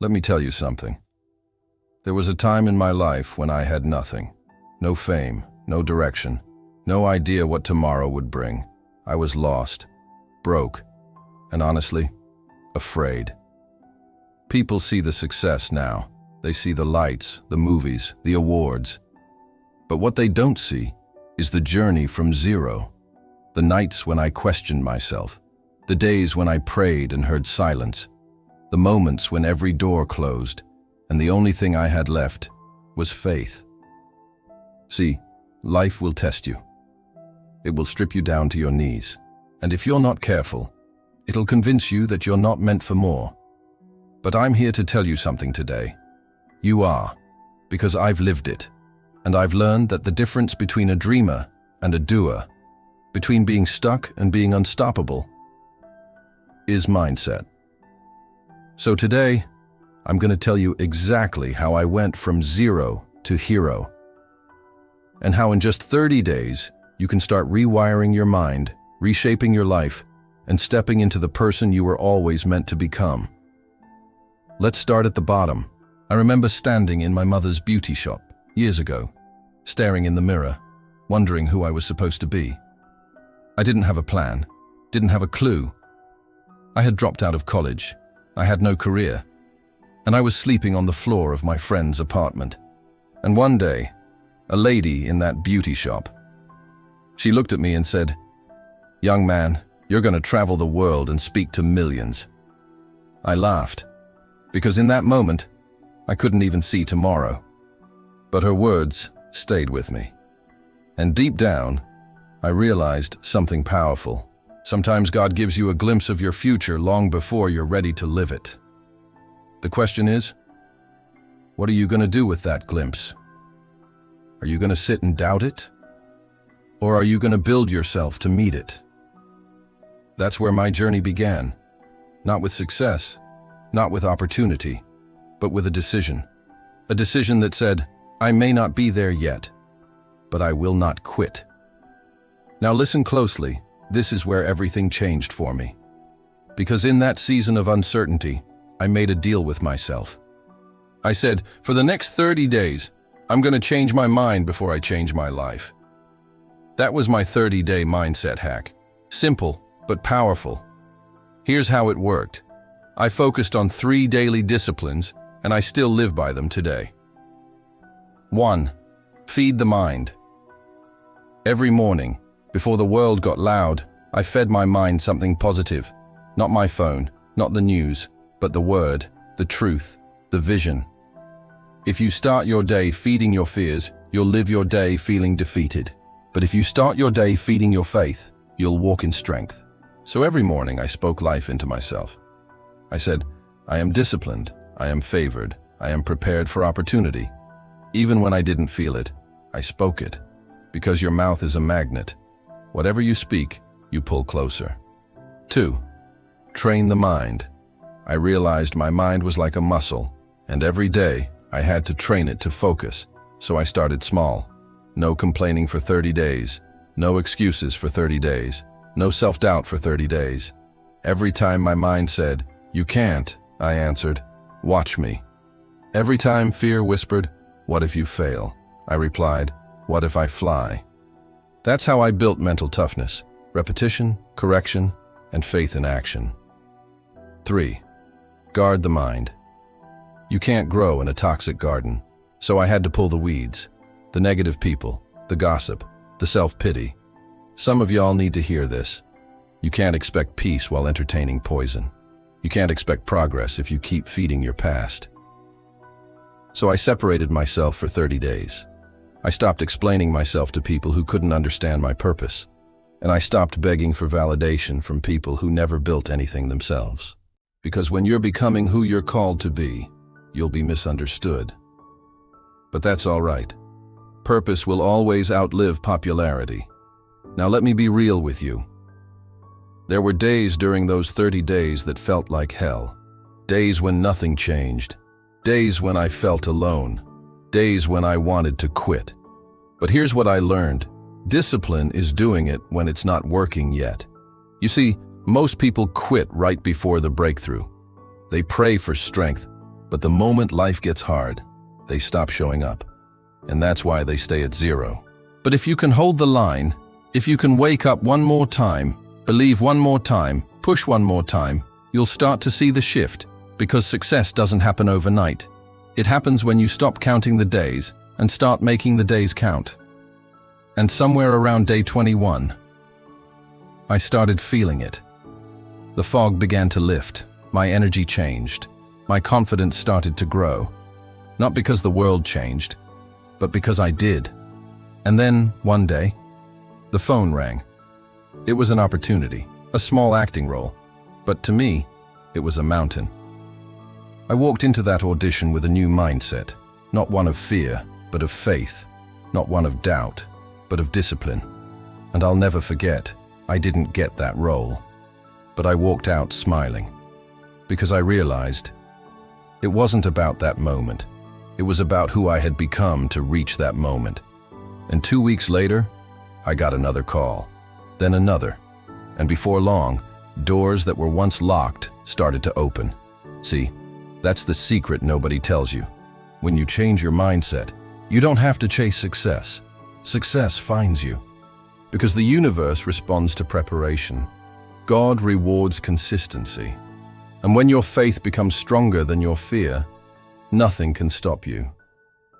Let me tell you something. There was a time in my life when I had nothing. No fame, no direction, no idea what tomorrow would bring. I was lost, broke, and honestly, afraid. People see the success now. They see the lights, the movies, the awards. But what they don't see is the journey from zero. The nights when I questioned myself, the days when I prayed and heard silence, the moments when every door closed and the only thing I had left was faith. See, life will test you. It will strip you down to your knees. And if you're not careful, it'll convince you that you're not meant for more. But I'm here to tell you something today. You are, because I've lived it. And I've learned that the difference between a dreamer and a doer, between being stuck and being unstoppable, is mindset. So today, I'm going to tell you exactly how I went from zero to hero, and how in just 30 days, you can start rewiring your mind, reshaping your life, and stepping into the person you were always meant to become. Let's start at the bottom. I remember standing in my mother's beauty shop years ago, staring in the mirror, wondering who I was supposed to be. I didn't have a plan, didn't have a clue. I had dropped out of college. I had no career, and I was sleeping on the floor of my friend's apartment. And one day, a lady in that beauty shop, she looked at me and said, "Young man, you're going to travel the world and speak to millions." I laughed, because in that moment, I couldn't even see tomorrow. But her words stayed with me. And deep down, I realized something powerful. Sometimes God gives you a glimpse of your future long before you're ready to live it. The question is, what are you going to do with that glimpse? Are you going to sit and doubt it? Or are you going to build yourself to meet it? That's where my journey began. Not with success, not with opportunity, but with a decision. A decision that said, I may not be there yet, but I will not quit. Now listen closely. This is where everything changed for me. Because in that season of uncertainty, I made a deal with myself. I said, for the next 30 days, I'm going to change my mind before I change my life. That was my 30-day mindset hack. Simple, but powerful. Here's how it worked. I focused on 3 daily disciplines, and I still live by them today. 1. Feed the mind. Every morning, before the world got loud, I fed my mind something positive. Not my phone, not the news, but the word, the truth, the vision. If you start your day feeding your fears, you'll live your day feeling defeated. But if you start your day feeding your faith, you'll walk in strength. So every morning I spoke life into myself. I said, I am disciplined, I am favored, I am prepared for opportunity. Even when I didn't feel it, I spoke it. Because your mouth is a magnet. Whatever you speak, you pull closer. 2. Train the mind. I realized my mind was like a muscle, and every day I had to train it to focus. So I started small. No complaining for 30 days. No excuses for 30 days. No self-doubt for 30 days. Every time my mind said, you can't, I answered, watch me. Every time fear whispered, what if you fail? I replied, what if I fly? That's how I built mental toughness, repetition, correction, and faith in action. 3. Guard the mind. You can't grow in a toxic garden, so I had to pull the weeds, the negative people, the gossip, the self-pity. Some of y'all need to hear this. You can't expect peace while entertaining poison. You can't expect progress if you keep feeding your past. So I separated myself for 30 days. I stopped explaining myself to people who couldn't understand my purpose, and I stopped begging for validation from people who never built anything themselves. Because when you're becoming who you're called to be, you'll be misunderstood. But that's all right. Purpose will always outlive popularity. Now let me be real with you. There were days during those 30 days that felt like hell. Days when nothing changed. Days when I felt alone. Days when I wanted to quit. But here's what I learned. Discipline is doing it when it's not working yet. You see, most people quit right before the breakthrough. They pray for strength, But the moment life gets hard, they stop showing up. And that's why they stay at zero. But if you can hold the line, if you can wake up one more time, believe one more time, push one more time, you'll start to see the shift, because success doesn't happen overnight. It happens when you stop counting the days and start making the days count. And somewhere around day 21, I started feeling it. The fog began to lift, my energy changed, my confidence started to grow. Not because the world changed, but because I did. And then, one day, the phone rang. It was an opportunity, a small acting role, but to me, it was a mountain. I walked into that audition with a new mindset, not one of fear, but of faith, not one of doubt, but of discipline. And I'll never forget, I didn't get that role, but I walked out smiling, because I realized it wasn't about that moment. It was about who I had become to reach that moment. And 2 weeks later, I got another call, then another. And before long, doors that were once locked started to open. See, that's the secret nobody tells you. When you change your mindset, you don't have to chase success. Success finds you. Because the universe responds to preparation. God rewards consistency. And when your faith becomes stronger than your fear, nothing can stop you.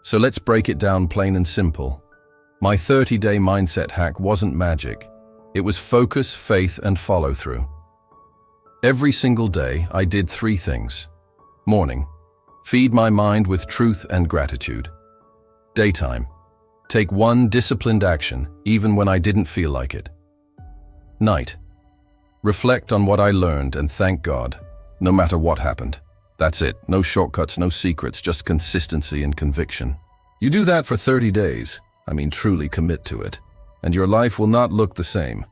So let's break it down plain and simple. My 30-day mindset hack wasn't magic. It was focus, faith, and follow-through. Every single day, I did 3 things. Morning, feed my mind with truth and gratitude. Daytime, take one disciplined action, even when I didn't feel like it. Night, reflect on what I learned and thank God, no matter what happened. That's it. No shortcuts, no secrets, just consistency and conviction. You do that for 30 days, truly commit to it, and your life will not look the same.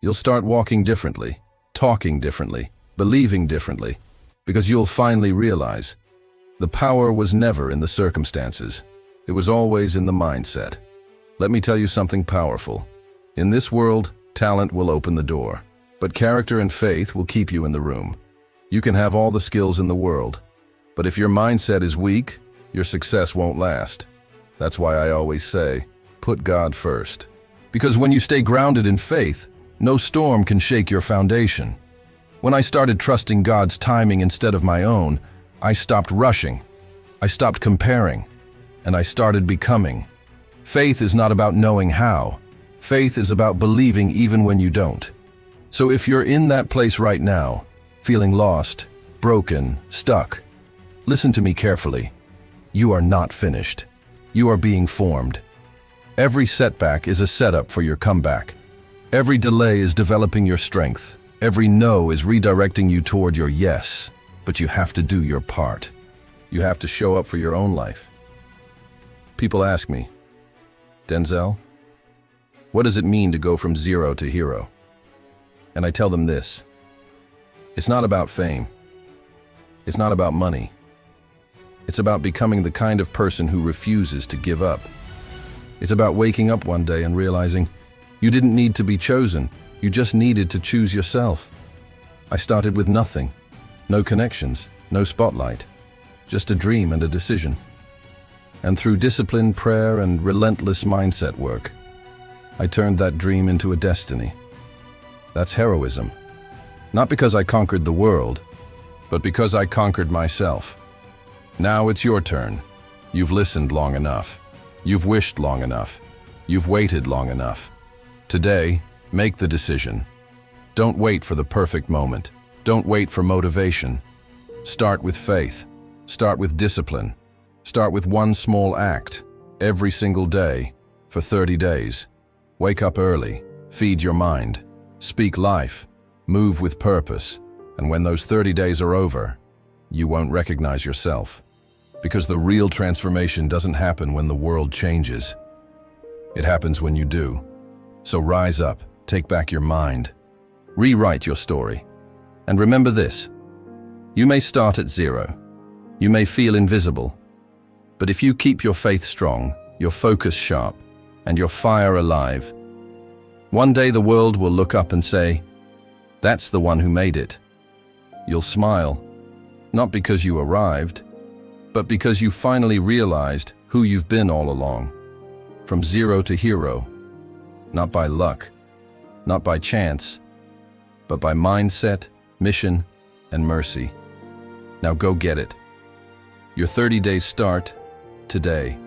You'll start walking differently, talking differently, believing differently, because you'll finally realize the power was never in the circumstances. It was always in the mindset. Let me tell you something powerful. In this world, talent will open the door, but character and faith will keep you in the room. You can have all the skills in the world, but if your mindset is weak, your success won't last. That's why I always say, put God first. Because when you stay grounded in faith, no storm can shake your foundation. When I started trusting God's timing instead of my own, I stopped rushing, I stopped comparing, and I started becoming. Faith is not about knowing how. Faith is about believing even when you don't. So if you're in that place right now, feeling lost, broken, stuck, listen to me carefully. You are not finished. You are being formed. Every setback is a setup for your comeback. Every delay is developing your strength. Every no is redirecting you toward your yes. But you have to do your part. You have to show up for your own life. People ask me, Denzel, what does it mean to go from zero to hero? And I tell them this. It's not about fame. It's not about money. It's about becoming the kind of person who refuses to give up. It's about waking up one day and realizing you didn't need to be chosen. You just needed to choose yourself. I started with nothing. No connections, no spotlight. Just a dream and a decision. And through discipline, prayer, and relentless mindset work, I turned that dream into a destiny. That's heroism. Not because I conquered the world, but because I conquered myself. Now it's your turn. You've listened long enough. You've wished long enough. You've waited long enough. Today, make the decision. Don't wait for the perfect moment. Don't wait for motivation. Start with faith. Start with discipline. Start with one small act, every single day, for 30 days. Wake up early. Feed your mind. Speak life. Move with purpose. And when those 30 days are over, you won't recognize yourself. Because the real transformation doesn't happen when the world changes. It happens when you do. So rise up, take back your mind, rewrite your story. And remember this, you may start at zero. You may feel invisible. But if you keep your faith strong, your focus sharp, and your fire alive, one day the world will look up and say, that's the one who made it. You'll smile, not because you arrived, but because you finally realized who you've been all along. From zero to hero, not by luck, not by chance, but by mindset, mission, and mercy. Now go get it. Your 30 days start today.